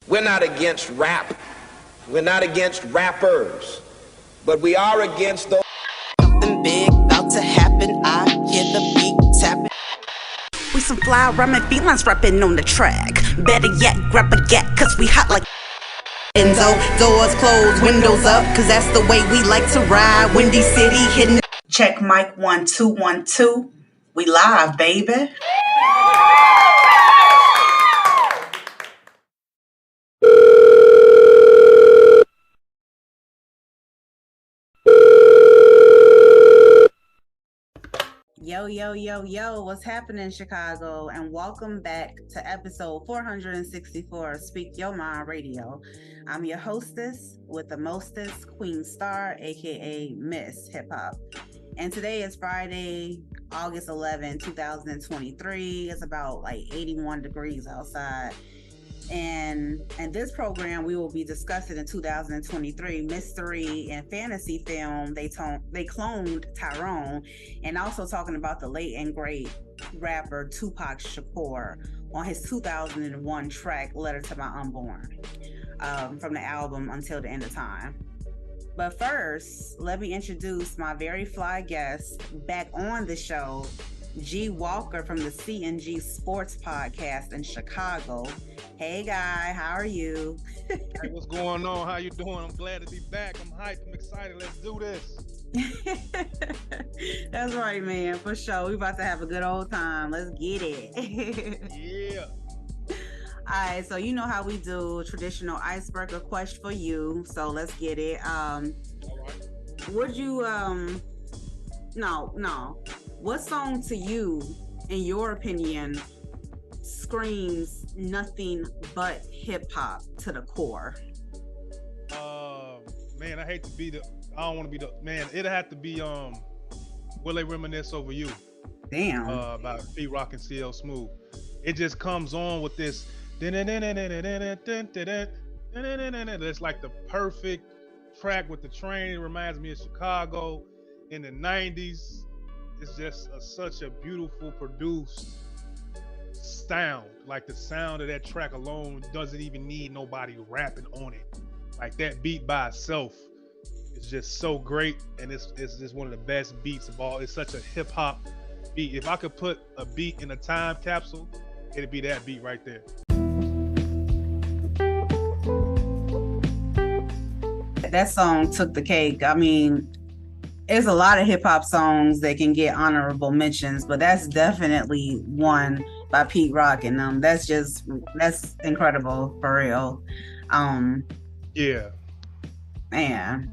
We're not against rap. We're not against rappers. But we are against those. Something big about to happen. I hear the beat tapping. We some fly rhyming felines rapping on the track. Better yet, grab a gat, cause we hot like Enzo. Doors closed, windows up, cause that's the way we like to ride. Windy City hitting. Check mic 1 2 1 2. We live, baby. Yo, what's happening, Chicago? And welcome back to episode 464 of Speak Your Mind Radio. I'm your hostess with the mostest, Queen Star, aka Miss Hip Hop. And today is Friday, August 11, 2023. It's about like 81 degrees outside. And in this program, we will be discussing the 2023 mystery and fantasy film, They Cloned Tyrone, and also talking about the late and great rapper Tupac Shakur on his 2001 track, Letter to My Unborn, from the album Until the End of Time. But first, let me introduce my very fly guest back on the show, G Walker from the C&G Sports Podcast in Chicago. Hey guy, how are you? Hey, what's going on? How you doing? I'm glad to be back. I'm hyped. I'm excited. Let's do this. That's right, man. For sure. We about to have a good old time. Let's get it. Yeah. All right, so you know how we do traditional icebreaker question for you. So let's get it. All right. Would you no. What song to you, in your opinion, screams nothing but hip hop to the core? Man, I hate to be I don't want to be man. It'll have to be Will They Reminisce Over You? Damn. About P-Rock and CL Smooth. It just comes on with this. It's like the perfect track with the train. It reminds me of Chicago in the 90s. It's just such a beautiful produced sound. Like the sound of that track alone doesn't even need nobody rapping on it. Like that beat by itself is just so great, and it's just one of the best beats of all. It's such a hip hop beat. If I could put a beat in a time capsule, it'd be that beat right there. That song took the cake. I mean, there's a lot of hip hop songs that can get honorable mentions, but that's definitely one by Pete Rock and them. That's incredible for real. Yeah. Man,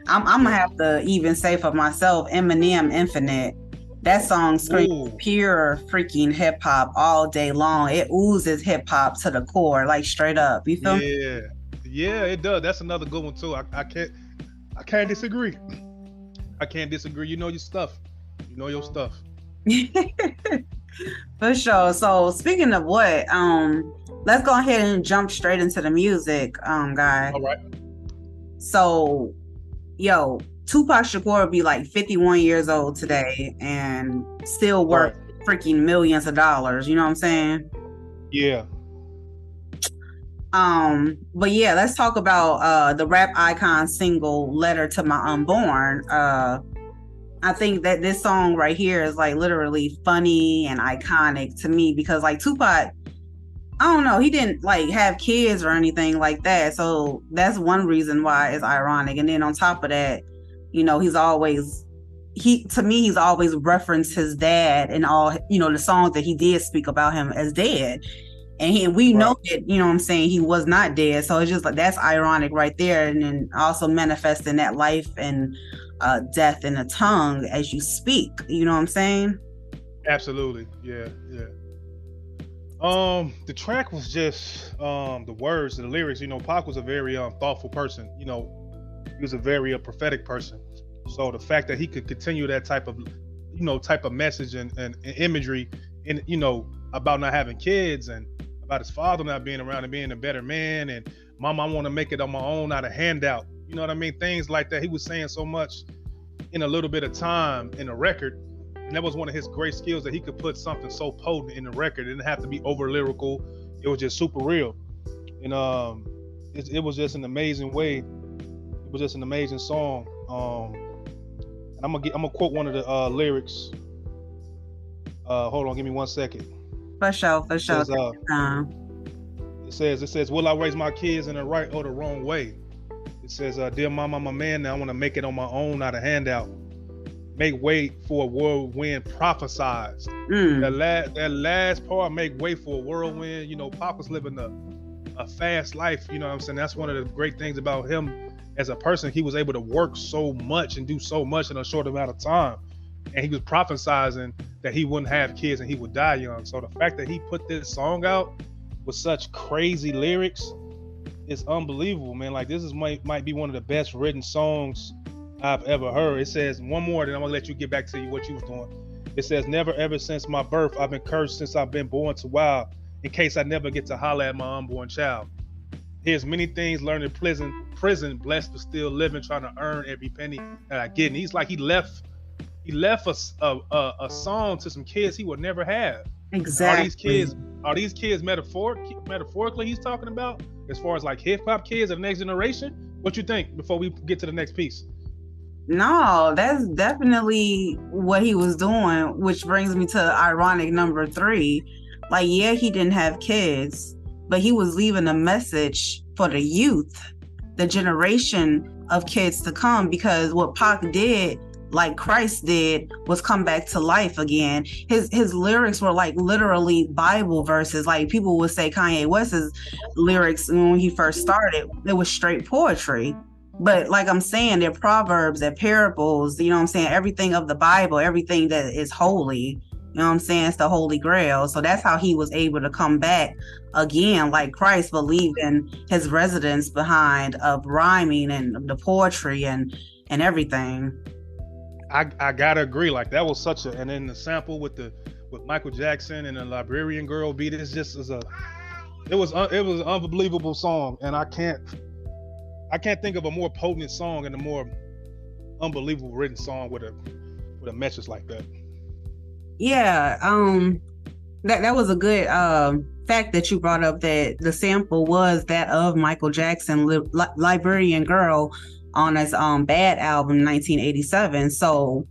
I'm gonna have to even say for myself, Eminem Infinite. That song screams pure freaking hip hop all day long. It oozes hip hop to the core, like straight up. You feel me? Yeah, it does. That's another good one too. I can't disagree. I can't disagree. You know your stuff. You know your stuff. For sure. So speaking of what, let's go ahead and jump straight into the music, guy. All right. So, Tupac Shakur would be like 51 years old today and still worth freaking millions of dollars. You know what I'm saying? Yeah. But yeah, let's talk about the rap icon single Letter to My Unborn. I think that this song right here is like literally funny and iconic to me because like Tupac, I don't know, he didn't like have kids or anything like that. So that's one reason why it's ironic. And then on top of that, he's always referenced his dad and all, the songs that he did speak about him as dead. And we know that, what I'm saying, he was not dead. So it's just like, that's ironic right there. And then also manifesting that life and death in the tongue as you speak. You know what I'm saying? Absolutely. Yeah. The track was just the words, the lyrics. Pac was a very thoughtful person. He was a very prophetic person. So the fact that he could continue that type of message and imagery, and about not having kids and about his father not being around and being a better man, and mom, I want to make it on my own, not a handout. You know what I mean? Things like that. He was saying so much in a little bit of time in a record. And that was one of his great skills, that he could put something so potent in the record. It didn't have to be over lyrical. It was just super real. and it was just an amazing way. It was just an amazing song. And I'm gonna quote one of the lyrics. Hold on, give me 1 second. For sure. It says, will I raise my kids in the right or the wrong way? It says, dear mom, I'm a man now. I want to make it on my own, not a handout. Make way for a whirlwind prophesized. That last part, make way for a whirlwind. You know, Pac was living a fast life. You know what I'm saying? That's one of the great things about him as a person. He was able to work so much and do so much in a short amount of time. And he was prophesizing that he wouldn't have kids and he would die young. So the fact that he put this song out with such crazy lyrics is unbelievable, man. Like, this might be one of the best written songs I've ever heard. It says, one more, then I'm gonna let you get back to what you was doing. It says, never ever since my birth, I've been cursed since I've been born to wild, in case I never get to holler at my unborn child. Here's many things learned in prison, blessed but still living, trying to earn every penny that I get. And he's like, he left a song to some kids he would never have. Exactly. Are these kids metaphorically he's talking about, as far as like hip hop kids of the next generation? What you think before we get to the next piece? No, that's definitely what he was doing, which brings me to ironic number 3. Like, yeah, he didn't have kids, but he was leaving a message for the youth, the generation of kids to come, because what Pac did, like Christ did, was come back to life again. His lyrics were like literally Bible verses. Like, people would say Kanye West's lyrics when he first started, it was straight poetry. But like I'm saying, they're proverbs, they're parables, you know what I'm saying? Everything of the Bible, everything that is holy, you know what I'm saying? It's the Holy Grail. So that's how he was able to come back again, like Christ, but leaving his residence behind of rhyming and the poetry and everything. I gotta agree. Like, that was such and then the sample with Michael Jackson and the Librarian Girl beat, it was an unbelievable song, and I can't think of a more potent song and a more unbelievable written song with a message like that. Yeah, that was a good fact that you brought up, that the sample was that of Michael Jackson, Librarian Girl, on his Bad album 1987. So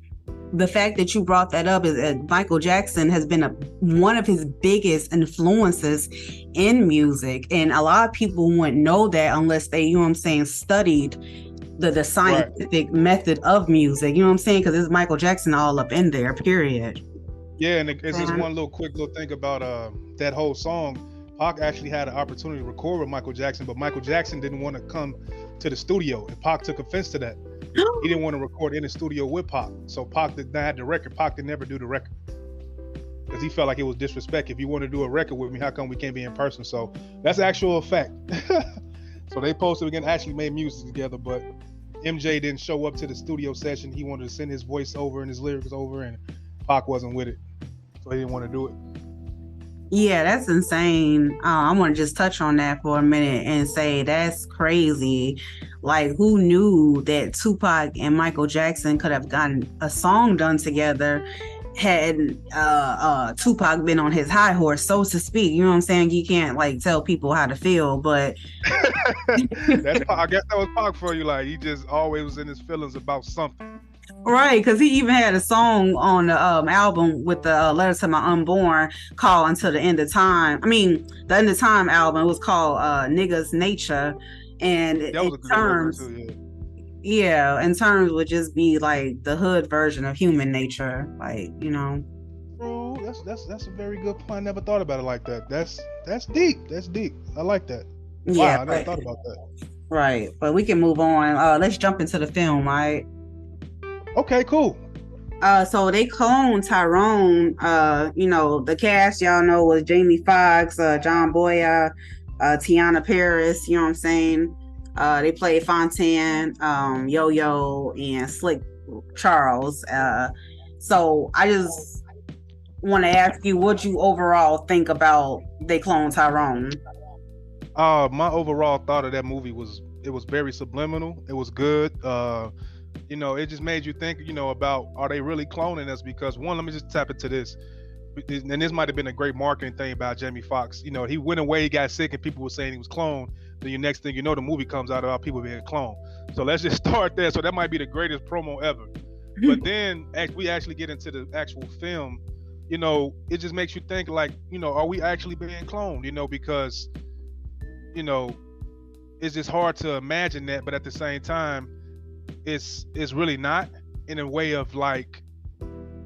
the fact that you brought that up is that Michael Jackson has been one of his biggest influences in music, and a lot of people wouldn't know that unless they, you know what I'm saying, studied the scientific method of music, you know what I'm saying, because it's Michael Jackson all up in there, period. Yeah, and it's just one quick little thing about that whole song. Pac actually had an opportunity to record with Michael Jackson, but Michael Jackson didn't want to come to the studio, and Pac took offense to that. He didn't want to record in the studio with Pac, so Pac did not have the record. Pac did never do the record because he felt like it was disrespect. If you want to do a record with me, how come we can't be in person? So that's actual fact. So they posted again, actually made music together, but MJ didn't show up to the studio session. He wanted to send his voice over and his lyrics over, and Pac wasn't with it, so he didn't want to do it. Yeah, that's insane. I want to just touch on that for a minute and say that's crazy. Like, who knew that Tupac and Michael Jackson could have gotten a song done together had Tupac been on his high horse, so to speak? You know what I'm saying? You can't like tell people how to feel, but I guess that was Pac for you. Like, he just always was in his feelings about something. Right, because he even had a song on the album with the Letter to My Unborn called Until the End of Time. I mean, the End of Time album was called Nigga's Nature. And that was a good terms, too, yeah, in terms would just be like the hood version of human nature, like, you know. Bro, that's a very good point. I never thought about it like that. That's deep. That's deep. I like that. Yeah, wow, I never thought about that. Right, but we can move on. Let's jump into the film, right? Okay, cool. So They Cloned Tyrone. You know, the cast, y'all know, was Jamie Foxx, John Boyega, Tiana Paris, you know what I'm saying? They played Fontaine, Yo-Yo, and Slick Charles. So I just want to ask you, what you overall think about They Cloned Tyrone? My overall thought of that movie was, it was very subliminal. It was good. You know, it just made you think, you know, about, are they really cloning us? Because one, let me just tap into this. and this might have been a great marketing thing about Jamie Foxx. You know, he went away, he got sick, and people were saying he was cloned. Then the next thing you know, the movie comes out about people being cloned. So let's just start there. So that might be the greatest promo ever. But then as we actually get into the actual film, you know, it just makes you think like, you know, are we actually being cloned? You know, because, you know, it's just hard to imagine that, but at the same time, it's really not, in a way of like,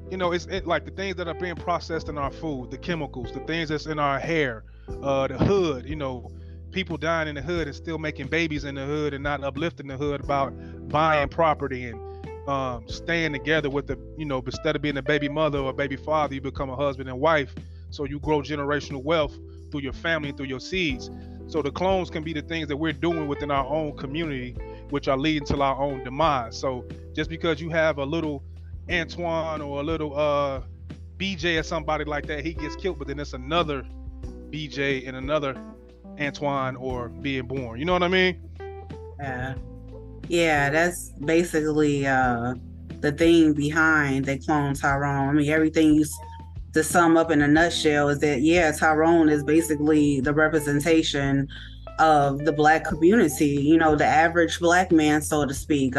you know, it's like the things that are being processed in our food, the chemicals, the things that's in our hair, the hood, you know, people dying in the hood and still making babies in the hood and not uplifting the hood about buying property and staying together with the, you know, instead of being a baby mother or a baby father, you become a husband and wife. So you grow generational wealth through your family and through your seeds. So the clones can be the things that we're doing within our own community, which are leading to our own demise. So just because you have a little Antoine or a little BJ or somebody like that, he gets killed, but then it's another BJ and another Antoine or being born. You know what I mean? Yeah, that's basically the thing behind They Cloned Tyrone. I mean, everything to sum up in a nutshell is that, yeah, Tyrone is basically the representation of the Black community, you know, the average Black man, so to speak.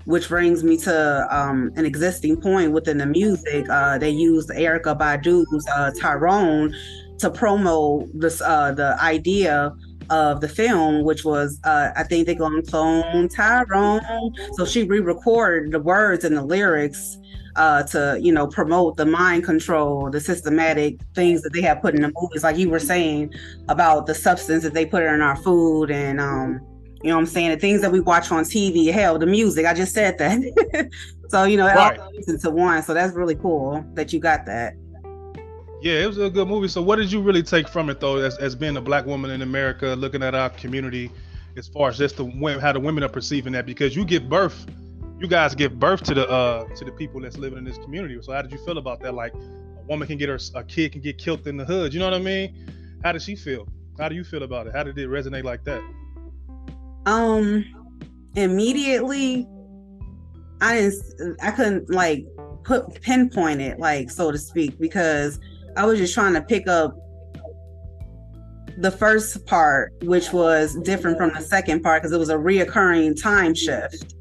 Which brings me to an existing point within the music. They used Erykah Badu's Tyrone to promote this the idea of the film, which was I think they're going to clone Tyrone. So she re-recorded the words and the lyrics to, you know, promote the mind control, the systematic things that they have put in the movies, like you were saying about the substance that they put in our food and you know what I'm saying, the things that we watch on TV, hell, the music, I just said that. So, you know, it all goes into one. So that's really cool that you got that. Yeah, it was a good movie. So what did you really take from it, though, as being a Black woman in America, looking at our community, as far as just how the women are perceiving that? Because you guys give birth to the people that's living in this community. So how did you feel about that? Like, a woman a kid can get killed in the hood. You know what I mean? How did she feel? How do you feel about it? How did it resonate like that? Immediately, I couldn't like pinpoint it, like, so to speak, because I was just trying to pick up the first part, which was different from the second part because it was a reoccurring time shift.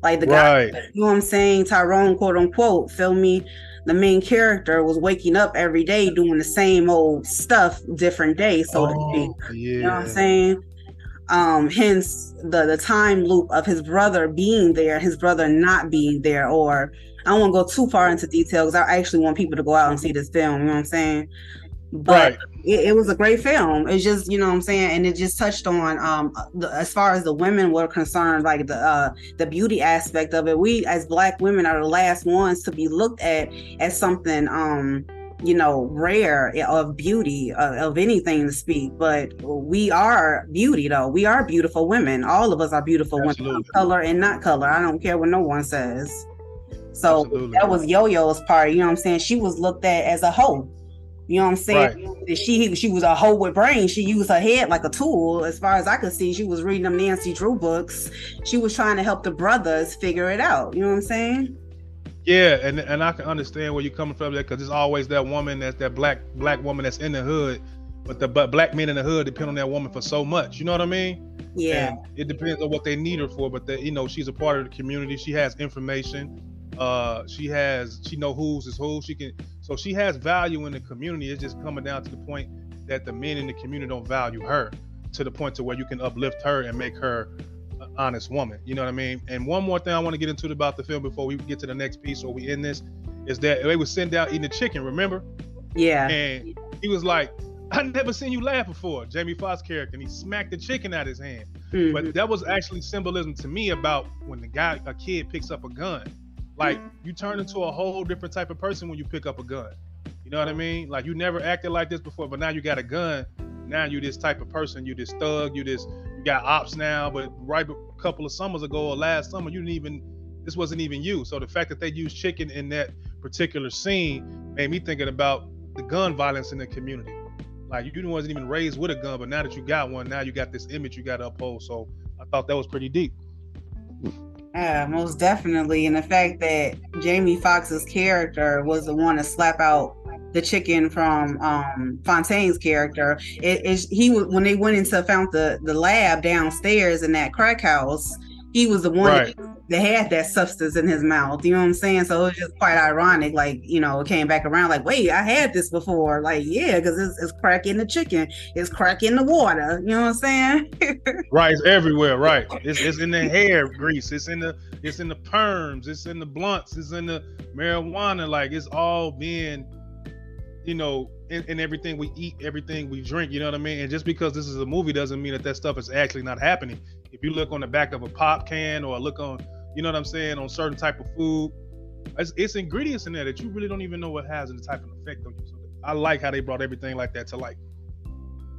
Like the guy, you know what I'm saying, Tyrone, quote unquote, feel me? The main character was waking up every day doing the same old stuff, different day, so to speak. Yeah. You know what I'm saying? Hence the time loop of his brother being there, his brother not being there, or I don't want to go too far into detail because I actually want people to go out and see this film, you know what I'm saying? But it was a great film. It's just, you know what I'm saying, and it just touched on as far as the women were concerned, like the beauty aspect of it. We as Black women are the last ones to be looked at as something you know, rare of beauty, of anything to speak, but we are beauty, though. We are beautiful women. All of us are beautiful women, color and not color. I don't care what no one says. So that was Yo-Yo's part, you know what I'm saying? She was looked at as a hoe. You know what I'm saying? Right. She was a hoe with brains. She used her head like a tool. As far as I could see, she was reading them Nancy Drew books. She was trying to help the brothers figure it out. You know what I'm saying? Yeah, and I can understand where you're coming from there, because it's always that woman, that black woman that's in the hood, but Black men in the hood depend on that woman for so much. You know what I mean? Yeah. And it depends on what they need her for, but you know, she's a part of the community. She has information. She know who's is who. So she has value in the community. It's just coming down to the point that the men in the community don't value her to the point to where you can uplift her and make her an honest woman. You know what I mean? And one more thing I want to get into about the film before we get to the next piece or we end this is that they was sitting down eating the chicken, remember? Yeah. And he was like, I never seen you laugh before, Jamie Foxx character, and he smacked the chicken out of his hand. Mm-hmm. But that was actually symbolism to me about when a kid picks up a gun. Like, you turn into a whole different type of person when you pick up a gun. You know what I mean? Like, you never acted like this before, but now you got a gun. Now you this type of person. You this thug. You got ops now. But right a couple of summers ago or last summer, this wasn't even you. So the fact that they used chicken in that particular scene made me thinking about the gun violence in the community. Like, you wasn't even raised with a gun, but now that you got one, now you got this image you got to uphold. So I thought that was pretty deep. Yeah, most definitely. And the fact that Jamie Foxx's character was the one to slap out the chicken from Fontaine's character. When they went into found the lab downstairs in that crack house, he was the one Right. that had that substance in his mouth. You know what I'm saying? So it was just quite ironic. Like, it came back around like, wait, I had this before. Like, yeah, because it's crack in the chicken, it's crack in the water. You know what I'm saying? Right, it's everywhere. Right, it's in the hair grease. It's in the perms. It's in the blunts. It's in the marijuana. Like, it's all being, in everything we eat, everything we drink. You know what I mean? And just because this is a movie doesn't mean that stuff is actually not happening. If you look on the back of a pop can or look on, you know what I'm saying, on certain type of food, it's ingredients in there that you really don't even know what has any type of effect on you. So I like how they brought everything like that to light.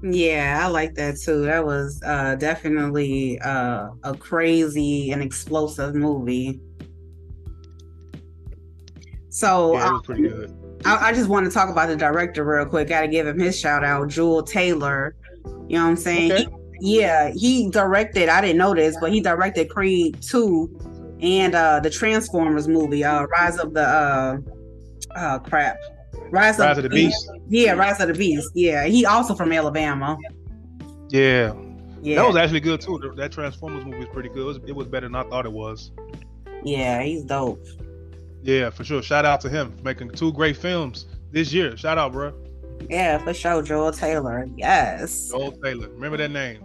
Yeah, I like that too. That was definitely a crazy and explosive movie. So yeah, it was pretty good. I just want to talk about the director real quick. Got to give him his shout out, Jewel Taylor. You know what I'm saying? Okay. He directed, I didn't know this, but he directed Creed 2 and the Transformers movie, Rise of the Rise of the Beast. Yeah, Rise of the Beast. Yeah, he also from Alabama. Yeah. That was actually good too. That Transformers movie was pretty good. It was better than I thought it was. Yeah, he's dope. Yeah, for sure. Shout out to him for making 2 great films this year. Shout out, bro. Yeah, for sure. Joel Taylor. Yes. Joel Taylor. Remember that name.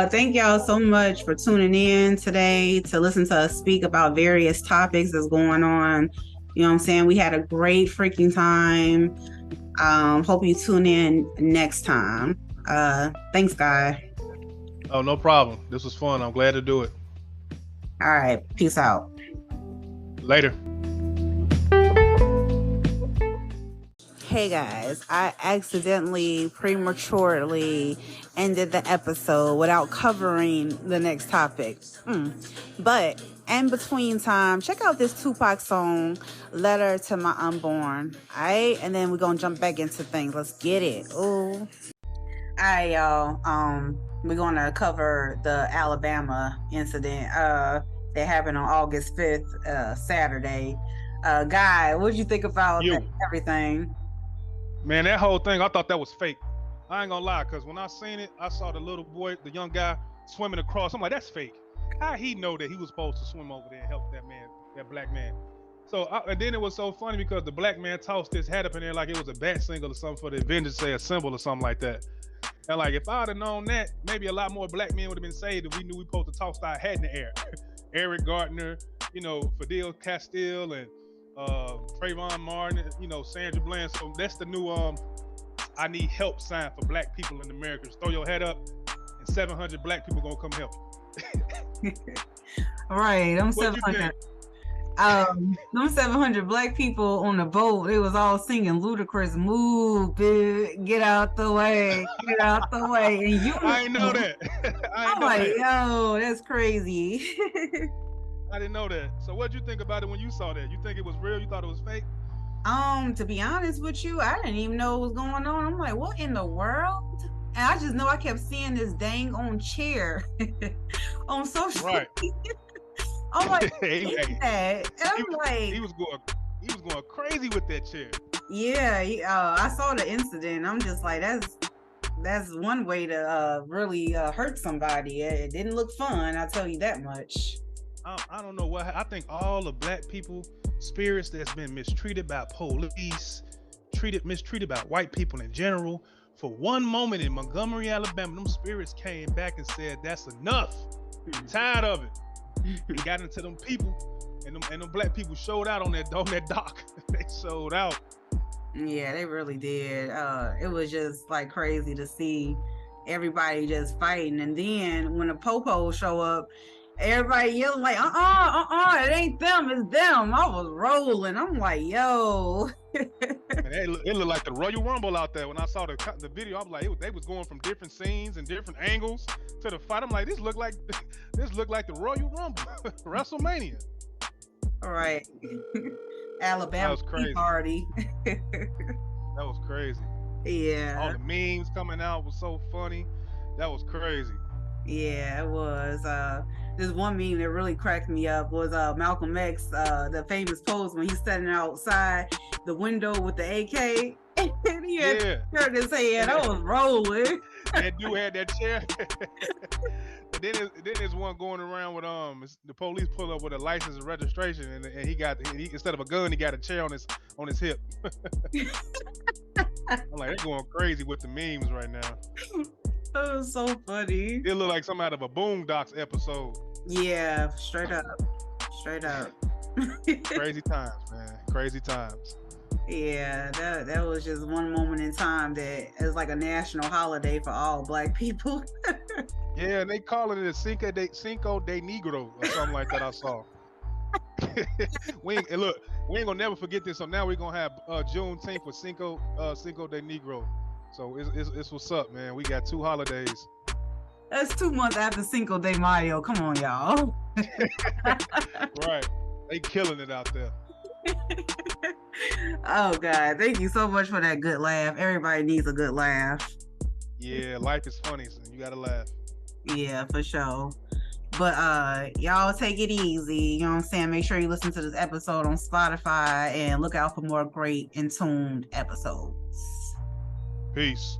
Thank y'all so much for tuning in today to listen to us speak about various topics that's going on. You know what I'm saying? We had a great freaking time. Hope you tune in next time. Thanks, Guy. Oh, no problem. This was fun. I'm glad to do it. All right. Peace out. Later. Hey guys, I accidentally prematurely ended the episode without covering the next topic. But in between time, check out this Tupac song, Letter to My Unborn. Alright, and then we're gonna jump back into things. Let's get it. Ooh. Alright, y'all. We're gonna cover the Alabama incident that happened on August 5th, Saturday. Guy, what'd you think about everything? Man, that whole thing, I thought that was fake. I ain't gonna lie, because when I seen it, I saw the little boy, the young guy, swimming across. I'm like, that's fake. How he know that he was supposed to swim over there and help that man, that black man? So, and then it was so funny because the black man tossed his hat up in there like it was a bat signal or something for the Avengers, say a symbol or something like that. And like, if I'd have known that, maybe a lot more black men would have been saved if we knew we supposed to toss our hat in the air. Eric Gardner, Fidel Castile, and Trayvon Martin, Sandra Bland. So that's the new I need help sign for black people in America. Just throw your head up and 700 black people gonna come help you. All right, them 700. Them 700 black people on the boat, they was all singing Ludacris, move, bitch, get out the way, get out the way. And you, I ain't know that. I'm like, yo, that's crazy. I didn't know that. So what'd you think about it when you saw that? You think it was real? You thought it was fake? To be honest with you, I didn't even know what was going on. I'm like, what in the world? And I just know I kept seeing this dang on chair on social media. I'm like, hey, that? And I'm like, he was going crazy with that chair. Yeah, I saw the incident. I'm just like, that's one way to really hurt somebody. It didn't look fun, I'll tell you that much. I don't know what. I think all the black people spirits that's been mistreated by police, mistreated by white people in general. For one moment in Montgomery, Alabama, them spirits came back and said, "That's enough. I'm tired of it." He got into them people, and them black people showed out on that dock. They showed out. Yeah, they really did. It was just like crazy to see everybody just fighting, and then when the po-po show up, everybody yelling like, it ain't them, it's them. I was rolling. I'm like, yo. It looked like the Royal Rumble out there. When I saw the video, I was like, they was going from different scenes and different angles to the fight. I'm like, this looked like the Royal Rumble, WrestleMania. All right. Alabama party. That was crazy. Yeah. All the memes coming out was so funny. That was crazy. Yeah, it was. This one meme that really cracked me up was Malcolm X, the famous pose when he's standing outside the window with the AK, and he had turned his head. I was rolling. That dude had that chair. And then there's one going around with the police pull up with a license and registration, and he instead of a gun, he got a chair on his hip. I'm like, they're going crazy with the memes right now. That was so funny. It looked like something out of a Boondocks episode. Yeah, straight up. Crazy times, man. Crazy times. Yeah, that was just one moment in time that is like a national holiday for all Black people. Yeah, and they calling it a Cinco de Negro or something like that. I saw. we ain't gonna never forget this. So now we're gonna have Juneteenth for Cinco de Negro. So it's what's up, man. We got 2 holidays. That's 2 months after Cinco de Mayo. Come on, y'all. Right, they killing it out there. Oh God, thank you so much for that good laugh. Everybody needs a good laugh. Yeah, life is funny, so you gotta laugh. Yeah, for sure. But y'all take it easy. You know what I'm saying? Make sure you listen to this episode on Spotify and look out for more great and tuned episodes. Peace.